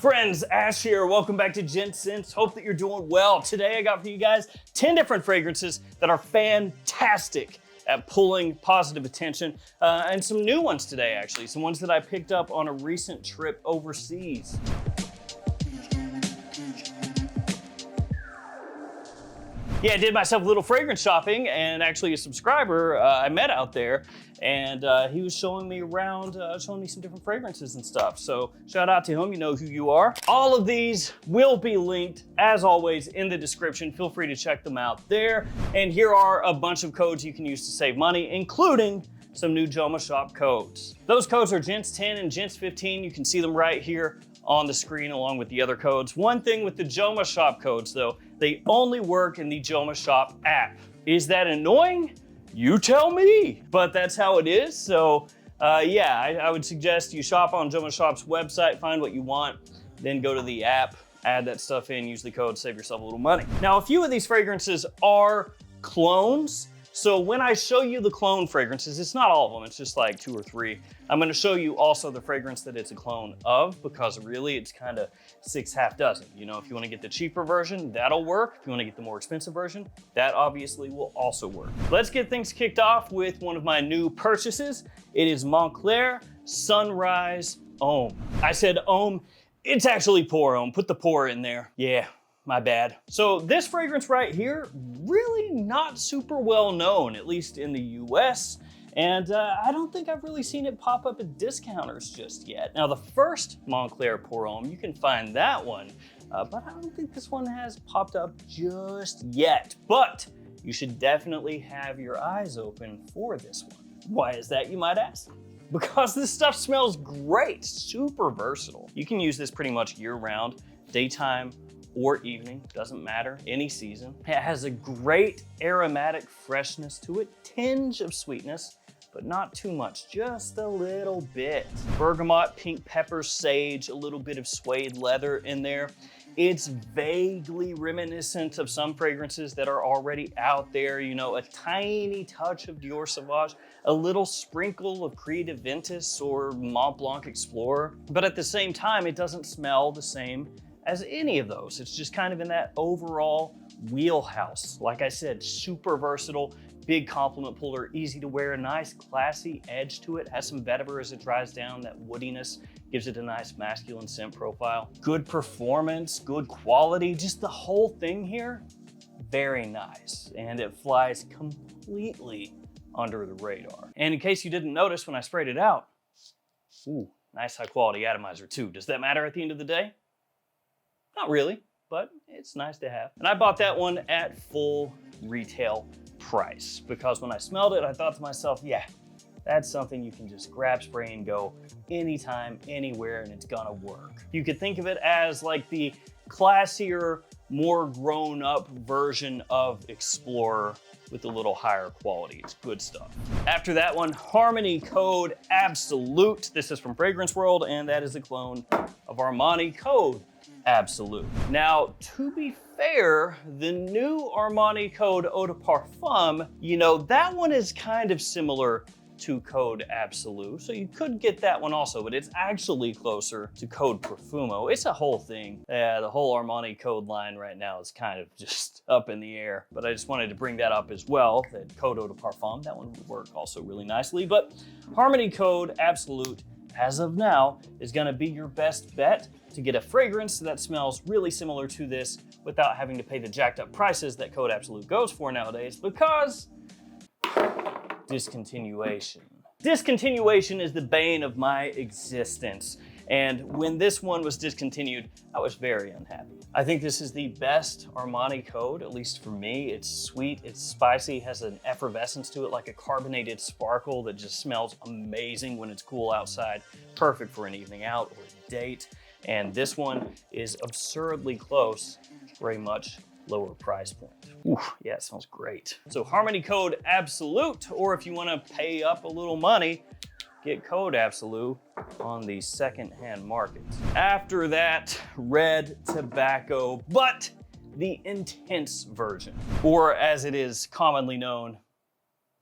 Friends, Ash here. Welcome back to Gents. Hope that you're doing well. Today I got for you guys 10 different fragrances that are fantastic at pulling positive attention, and some new ones today actually, some ones that I picked up on a recent trip overseas. Yeah, I did myself a little fragrance shopping, and actually a subscriber I met out there, and he was showing me around, showing me some different fragrances and stuff. So shout out to him, you know who you are. All of these will be linked, as always, in the description. Feel free to check them out there. And here are a bunch of codes you can use to save money, including some new Joma Shop codes. Those codes are Gents10 and Gents15. You can see them right here on the screen along with the other codes. One thing with the Joma Shop codes though, they only work in the Joma Shop app. Is that annoying? You tell me, but that's how it is. So yeah, I would suggest you shop on Joma Shop's website, find what you want, then go to the app, add that stuff in, use the code, save yourself a little money. Now, a few of these fragrances are clones. So when I show you the clone fragrances, it's not all of them, it's just like 2 or 3. I'm gonna show you also the fragrance that it's a clone of, because really it's kind of 6 half dozen. You know, if you wanna get the cheaper version, that'll work. If you wanna get the more expensive version, that obviously will also work. Let's get things kicked off with one of my new purchases. It is Moncler Sunrise Homme. I said Homme, it's actually Pour Homme. Put the pour in there. Yeah. My bad. So this fragrance right here, really not super well known, at least in the US. And I don't think I've really seen it pop up at discounters just yet. Now the first Moncler Pour Homme, you can find that one, but I don't think this one has popped up just yet. But you should definitely have your eyes open for this one. Why is that, you might ask? Because this stuff smells great, super versatile. You can use this pretty much year round, daytime, or evening, doesn't matter, any season. It has a great aromatic freshness to it, tinge of sweetness, but not too much, just a little bit. Bergamot, pink pepper, sage, a little bit of suede leather in there. It's vaguely reminiscent of some fragrances that are already out there, you know, a tiny touch of Dior Sauvage, a little sprinkle of Creative Ventus or Mont Blanc Explorer, but at the same time, it doesn't smell the same as any of those. It's just kind of in that overall wheelhouse. Like I said, super versatile, big compliment puller, easy to wear, a nice classy edge to it, has some vetiver as it dries down, that woodiness gives it a nice masculine scent profile. Good performance, good quality, just the whole thing here, very nice. And it flies completely under the radar. And in case you didn't notice when I sprayed it out, ooh, nice high quality atomizer too. Does that matter at the end of the day? Not really, but it's nice to have. And I bought that one at full retail price because when I smelled it, I thought to myself, yeah, that's something you can just grab, spray, and go anytime, anywhere, and it's gonna work. You could think of it as like the classier, more grown-up version of Explorer with a little higher quality. It's good stuff. After that one, Harmony Code Absolute. This is from Fragrance World, and that is a clone of Armani Code Absolute. Now, to be fair, the new Armani Code Eau de Parfum, you know, that one is kind of similar to Code Absolute, so you could get that one also, but it's actually closer to Code Profumo. It's a whole thing. Yeah, the whole Armani Code line right now is kind of just up in the air, but I just wanted to bring that up as well, that Code Eau de Parfum, that one would work also really nicely, but Harmony Code Absolute, as of now, is gonna be your best bet to get a fragrance that smells really similar to this without having to pay the jacked up prices that Code Absolute goes for nowadays, because discontinuation. Discontinuation is the bane of my existence. And when this one was discontinued, I was very unhappy. I think this is the best Armani Code, at least for me. It's sweet, it's spicy, has an effervescence to it, like a carbonated sparkle that just smells amazing when it's cool outside. Perfect for an evening out or a date. And this one is absurdly close for a much lower price point. Ooh, yeah, it smells great. So Harmony Code Absolute, or if you wanna pay up a little money, get Code Absolute on the secondhand market. After that, Red Tobacco, but the intense version, or as it is commonly known,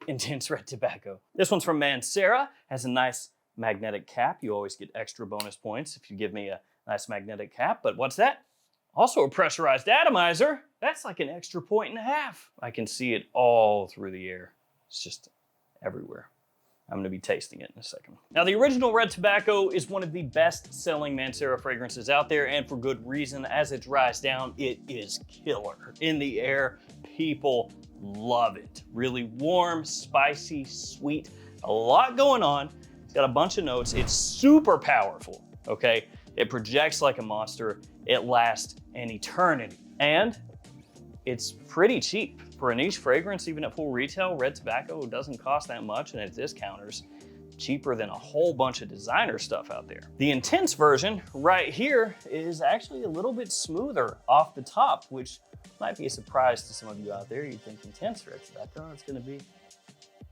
Intense Red Tobacco. This one's from Mancera, has a nice magnetic cap. You always get extra bonus points if you give me a Nice magnetic cap, but what's that? Also a pressurized atomizer. That's like an extra 1.5 points. I can see it all through the air. It's just everywhere. I'm gonna be tasting it in a second. Now, the original red tobacco is one of the best-selling Mancera fragrances out there, and for good reason. As it dries down, it is killer. In the air, people love it. Really warm, spicy, sweet, a lot going on. It's got a bunch of notes. It's super powerful, okay? It projects like a monster. It lasts an eternity. And it's pretty cheap. For a niche fragrance, even at full retail, red tobacco doesn't cost that much, and at discounters, cheaper than a whole bunch of designer stuff out there. The intense version right here is actually a little bit smoother off the top, which might be a surprise to some of you out there. You'd think intense red tobacco, it's gonna be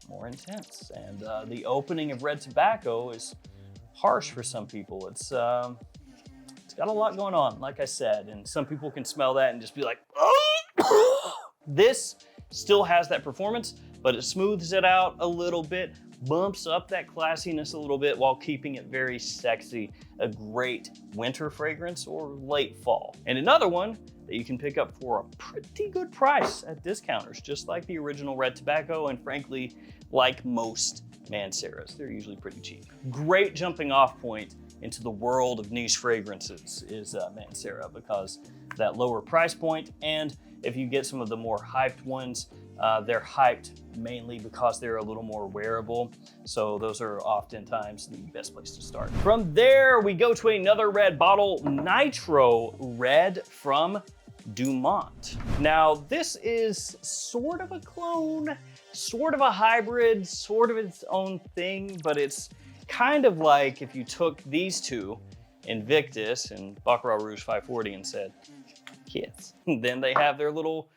more intense. And the opening of red tobacco is harsh for some people. It's got a lot going on, like I said, and some people can smell that and just be like, oh! This still has that performance, but it smooths it out a little bit, bumps up that classiness a little bit while keeping it very sexy. A great winter fragrance or late fall. And another one that you can pick up for a pretty good price at discounters, just like the original red tobacco, and frankly, like most Manceras, they're usually pretty cheap. Great jumping off point into the world of niche fragrances is Mancera, because that lower price point, and if you get some of the more hyped ones, they're hyped mainly because they're a little more wearable. So those are oftentimes the best place to start. From there, we go to another red bottle, Nitro Red from Dumont. Now, this is sort of a clone, sort of a hybrid, sort of its own thing, but it's kind of like if you took these two, Invictus and Baccarat Rouge 540, and said, kids. Then they have their little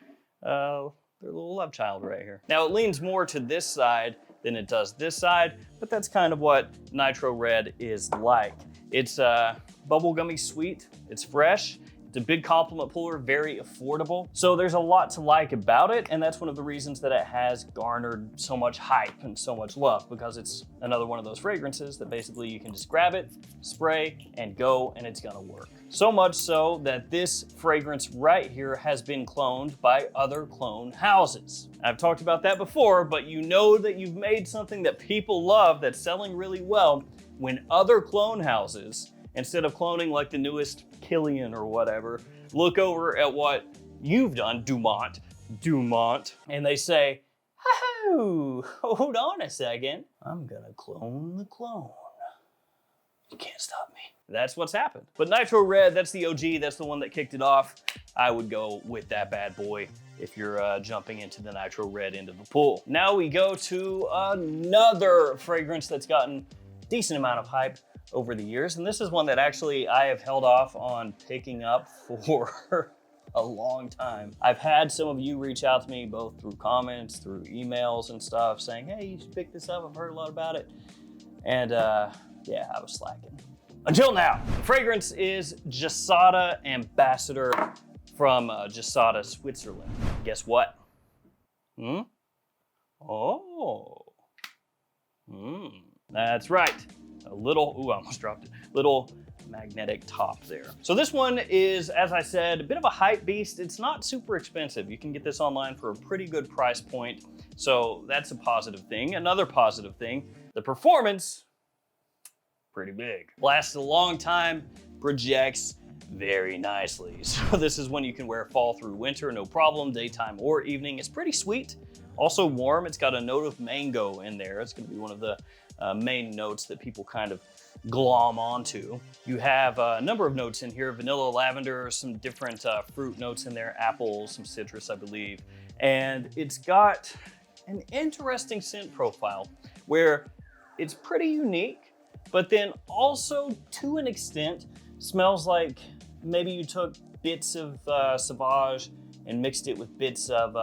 love child right here. Now, it leans more to this side than it does this side, but that's kind of what Nitro Red is like. It's bubblegummy sweet, it's fresh, it's a big compliment puller, very affordable. So there's a lot to like about it, and that's one of the reasons that it has garnered so much hype and so much love, because it's another one of those fragrances that basically you can just grab it, spray, and go, and it's gonna work. So much so that this fragrance right here has been cloned by other clone houses. I've talked about that before, but you know that you've made something that people love that's selling really well when other clone houses, instead of cloning like the newest Killian or whatever, look over at what you've done, Dumont, and they say, oh, hold on a second, I'm gonna clone the clone. You can't stop me. That's what's happened. But Nitro Red, that's the OG, that's the one that kicked it off. I would go with that bad boy if you're jumping into the Nitro Red into the pool. Now we go to another fragrance that's gotten a decent amount of hype over the years, and this is one that actually I have held off on picking up for a long time. I've had some of you reach out to me both through comments, through emails and stuff, saying, hey, you should pick this up, I've heard a lot about it. And yeah, I was slacking. Until now. The fragrance is Gisada Ambassador from Gisada, Switzerland. Guess what? Oh. That's right. A little, ooh, I almost dropped it. Little magnetic top there. So this one is, as I said, a bit of a hype beast. It's not super expensive. You can get this online for a pretty good price point. So that's a positive thing. Another positive thing, the performance, pretty big. Lasts a long time, projects very nicely. So this is one you can wear fall through winter, no problem, daytime or evening. It's pretty sweet, also warm. It's got a note of mango in there. It's gonna be one of the main notes that people kind of glom onto. You have a number of notes in here, vanilla, lavender, some different fruit notes in there, apples, some citrus, I believe. And it's got an interesting scent profile where it's pretty unique, but then also to an extent smells like maybe you took bits of Sauvage and mixed it with bits of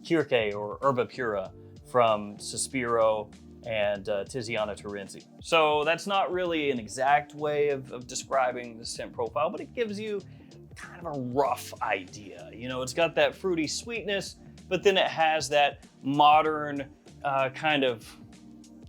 Kirke or Herba Pura from Sospiro and Tiziana Terenzi. So that's not really an exact way of describing the scent profile, but it gives you kind of a rough idea. You know, it's got that fruity sweetness, but then it has that modern kind of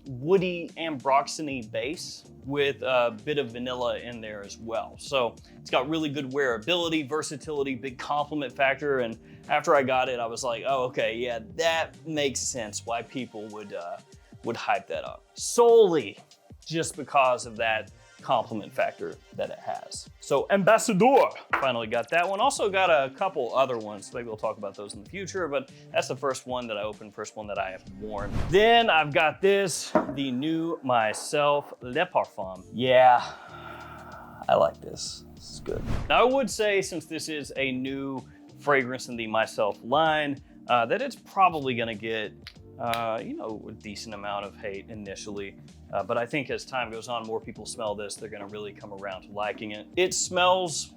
woody ambroxany base with a bit of vanilla in there as well. So it's got really good wearability, versatility, big compliment factor. And after I got it, I was like, oh, okay, yeah, that makes sense why people would hype that up. Solely just because of that compliment factor that it has. So Ambassador, finally got that one. Also got a couple other ones. Maybe we'll talk about those in the future, but that's the first one that I opened, first one that I have worn. Then I've got this, the new Myslf Le Parfum. Yeah, I like this. This is good. Now I would say, since this is a new fragrance in the Myslf line, that it's probably gonna get you know, a decent amount of hate initially. But I think as time goes on, more people smell this, they're gonna really come around to liking it. It smells,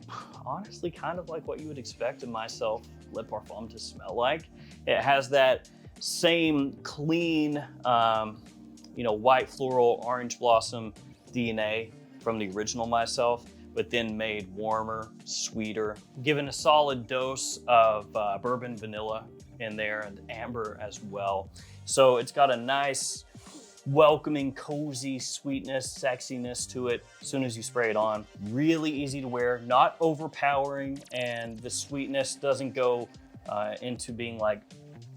honestly, kind of like what you would expect a Myslf Le Parfum to smell like. It has that same clean, you know, white floral, orange blossom DNA from the original Myslf, but then made warmer, sweeter, given a solid dose of bourbon vanilla in there and amber as well. So it's got a nice, welcoming, cozy sweetness, sexiness to it as soon as you spray it on. Really easy to wear, not overpowering, and the sweetness doesn't go into being like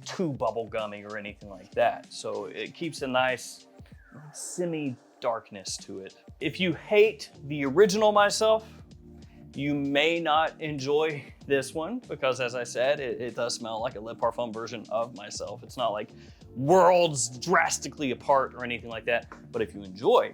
too bubblegummy or anything like that. So it keeps a nice semi-darkness to it. If you hate the original Myslf, you may not enjoy this one because, as I said, it does smell like a Le Parfum version of Myslf. It's not like worlds drastically apart or anything like that. But if you enjoy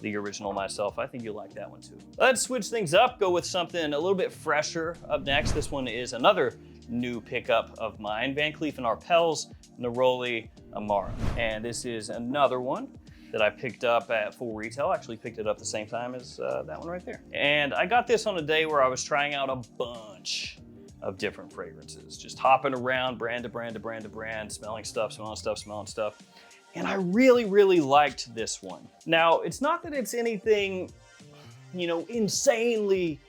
the original Myslf, I think you'll like that one too. Let's switch things up, go with something a little bit fresher up next. This one is another new pickup of mine, Van Cleef & Arpels Neroli Amara. And this is another one that I picked up at full retail. I actually picked it up the same time as that one right there. And I got this on a day where I was trying out a bunch of different fragrances, just hopping around brand to brand to brand to brand, smelling stuff, smelling stuff, smelling stuff. And I really, really liked this one. Now, it's not that it's anything, you know, insanely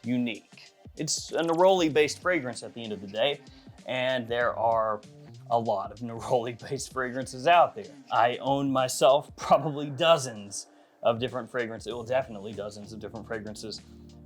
unique. It's a Neroli-based fragrance at the end of the day, and there are a lot of Neroli-based fragrances out there. I own myself probably dozens of different fragrances, well, definitely dozens of different fragrances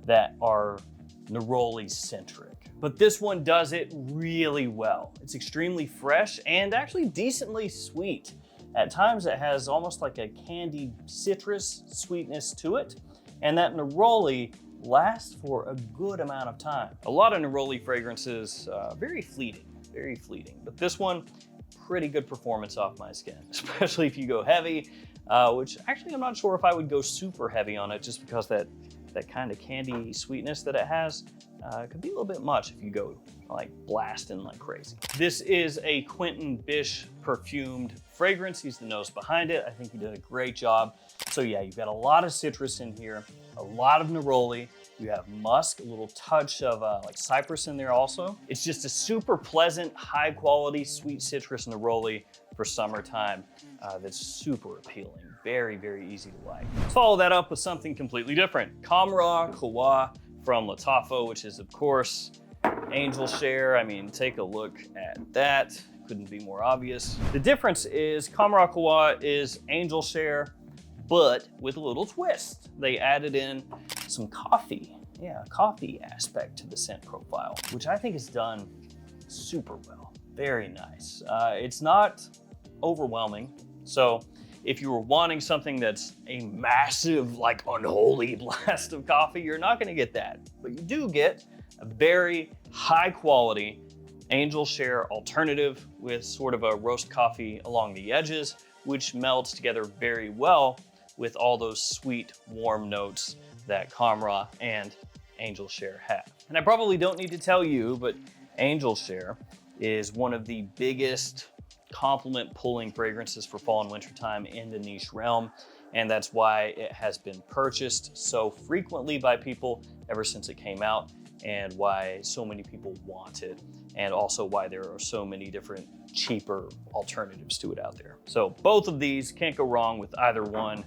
that are Neroli-centric. But this one does it really well. It's extremely fresh and actually decently sweet. At times it has almost like a candied citrus sweetness to it, and that Neroli lasts for a good amount of time. A lot of Neroli fragrances, very fleeting. Very fleeting, but this one, pretty good performance off my skin, especially if you go heavy, which actually I'm not sure if I would go super heavy on it, just because that kind of candy sweetness that it has could be a little bit much if you go like blasting like crazy. This is a Quentin Bish perfumed fragrance. He's the nose behind it. I think he did a great job. So yeah, you've got a lot of citrus in here, a lot of Neroli. You have musk, a little touch of like cypress in there also. It's just a super pleasant, high quality, sweet citrus Neroli for summertime that's super appealing. Very, very easy to like. Let's follow that up with something completely different. Qahmrah Qahwa from Lattafa, which is of course Angel Share. I mean, take a look at that. Couldn't be more obvious. The difference is Qahmrah Qahwa is Angel Share, but with a little twist. They added in some coffee. Yeah, a coffee aspect to the scent profile, which I think is done super well. Very nice. It's not overwhelming. So if you were wanting something that's a massive, like unholy blast of coffee, you're not gonna get that. But you do get a very high quality Angel Share alternative with sort of a roast coffee along the edges, which melds together very well with all those sweet, warm notes that Qahmrah and Angel Share have. And I probably don't need to tell you, but Angel Share is one of the biggest compliment pulling fragrances for fall and winter time in the niche realm. And that's why it has been purchased so frequently by people ever since it came out, and why so many people want it, and also why there are so many different cheaper alternatives to it out there. So both of these, can't go wrong with either one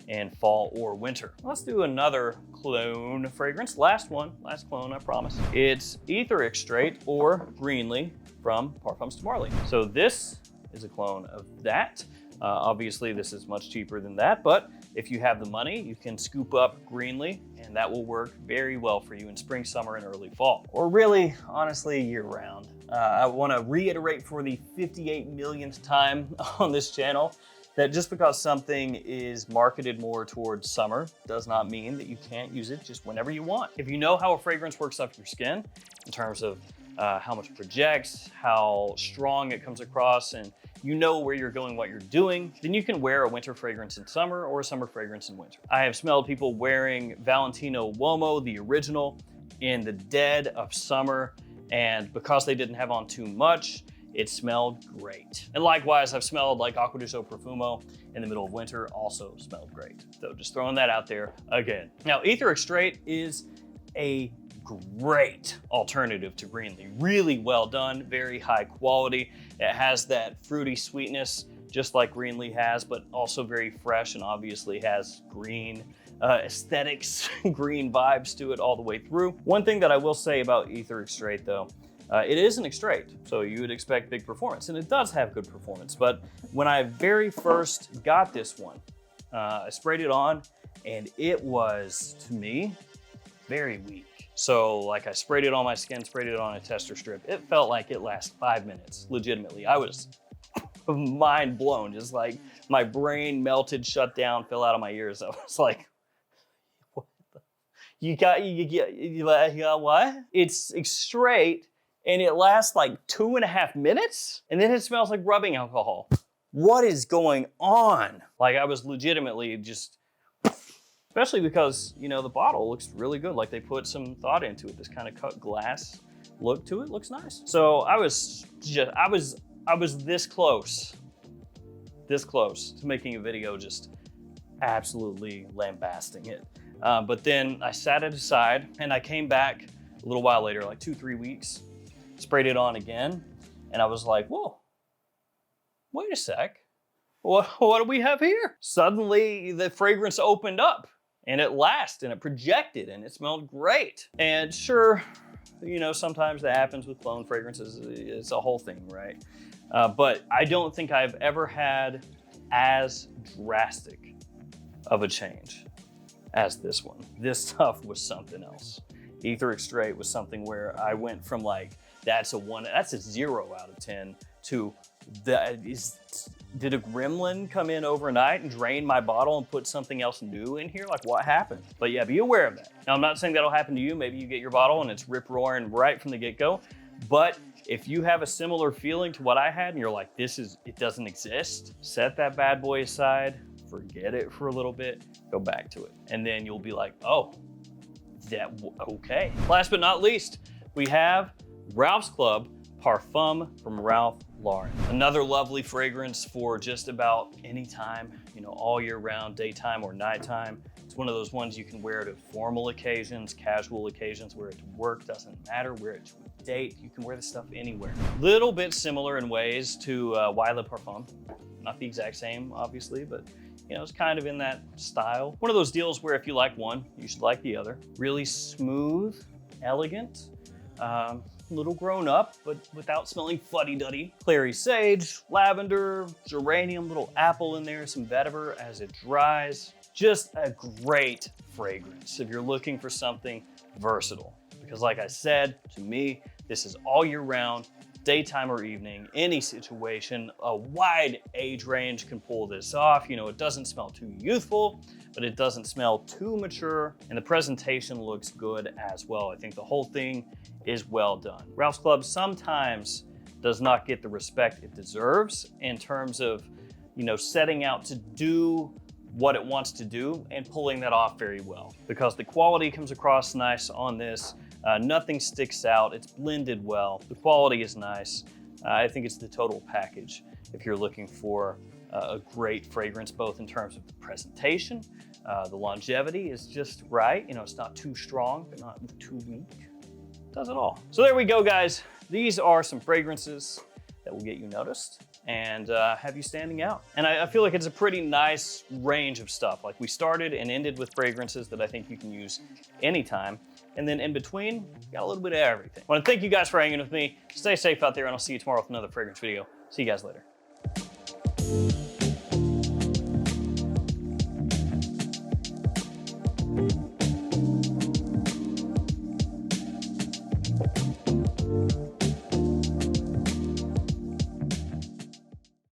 in fall or winter. Let's do another clone fragrance. Last clone, I promise. It's Aether Extrait, or Greenly, from Parfums de Marly. So this is a clone of that. Obviously, this is much cheaper than that, but if you have the money, you can scoop up Greenly, and that will work very well for you in spring, summer, and early fall. Or really, honestly, year-round. I want to reiterate for the 58 millionth time on this channel that just because something is marketed more towards summer does not mean that you can't use it just whenever you want. If you know how a fragrance works off your skin, in terms of how much it projects, how strong it comes across, and you know where you're going, what you're doing, then you can wear a winter fragrance in summer or a summer fragrance in winter. I have smelled people wearing Valentino Uomo, the original, in the dead of summer, and because they didn't have on too much, it smelled great. And likewise, I've smelled like Acqua di Suo Profumo in the middle of winter, also smelled great. So just throwing that out there again. Now, Aether Extrait is a great alternative to Greenly. Really well done, very high quality. It has that fruity sweetness, just like Greenly has, but also very fresh and obviously has green aesthetics, green vibes to it all the way through. One thing that I will say about Aether Extrait though, it is an extrait, so you would expect big performance, and it does have good performance. But when I very first got this one, I sprayed it on, and it was, to me, very weak. So like I sprayed it on my skin, sprayed it on a tester strip. It felt like it lasted 5 minutes, legitimately. I was mind blown, just like my brain melted, shut down, fell out of my ears. I was like, what the? You got what? It's straight and it lasts like 2.5 minutes and then it smells like rubbing alcohol. What is going on? Like I was legitimately just, especially because, you know, the bottle looks really good. Like they put some thought into it. This kind of cut glass look to it looks nice. So I was this close to making a video just absolutely lambasting it. But then I sat it aside and I came back a little while later, like 2-3 weeks, sprayed it on again. And I was like, whoa, wait a sec. What do we have here? Suddenly the fragrance opened up. And it lasted and it projected and it smelled great. And sure, you know, sometimes that happens with clone fragrances. It's a whole thing, right? But I don't think I've ever had as drastic of a change as this one. This stuff was something else. Aether Extrait was something where I went from like, that's a 0 out of 10 to did a gremlin come in overnight and drain my bottle and put something else new in here? Like what happened? But yeah, be aware of that. Now I'm not saying that'll happen to you. Maybe you get your bottle and it's rip roaring right from the get-go. But if you have a similar feeling to what I had and you're like, it doesn't exist, set that bad boy aside, forget it for a little bit, go back to it. And then you'll be like, oh, okay. Last but not least, we have Ralph's Club Parfum from Ralph Lauren. Another lovely fragrance for just about any time, you know, all year round, daytime or nighttime. It's one of those ones you can wear to formal occasions, casual occasions, wear it to work, doesn't matter, wear it to a date. You can wear this stuff anywhere. Little bit similar in ways to YSL Le Parfum. Not the exact same, obviously, but you know, it's kind of in that style. One of those deals where if you like one, you should like the other. Really smooth, elegant, little grown up, but without smelling fuddy-duddy. Clary sage, lavender, geranium, little apple in there, some vetiver as it dries. Just a great fragrance if you're looking for something versatile. Because like I said, to me, this is all year round, daytime or evening, any situation. A wide age range can pull this off. You know, it doesn't smell too youthful, but it doesn't smell too mature, and the presentation looks good as well. I think the whole thing is well done. Ralph's Club sometimes does not get the respect it deserves in terms of, you know, setting out to do what it wants to do and pulling that off very well. Because the quality comes across nice on this, nothing sticks out, it's blended well, the quality is nice. I think it's the total package if you're looking for a great fragrance, both in terms of the presentation, the longevity is just right. You know, it's not too strong, but not too weak. Does it all. So there we go, guys. These are some fragrances that will get you noticed and have you standing out. And I feel like it's a pretty nice range of stuff. Like we started and ended with fragrances that I think you can use anytime. And then in between, got a little bit of everything. I want to thank you guys for hanging with me. Stay safe out there, and I'll see you tomorrow with another fragrance video. See you guys later.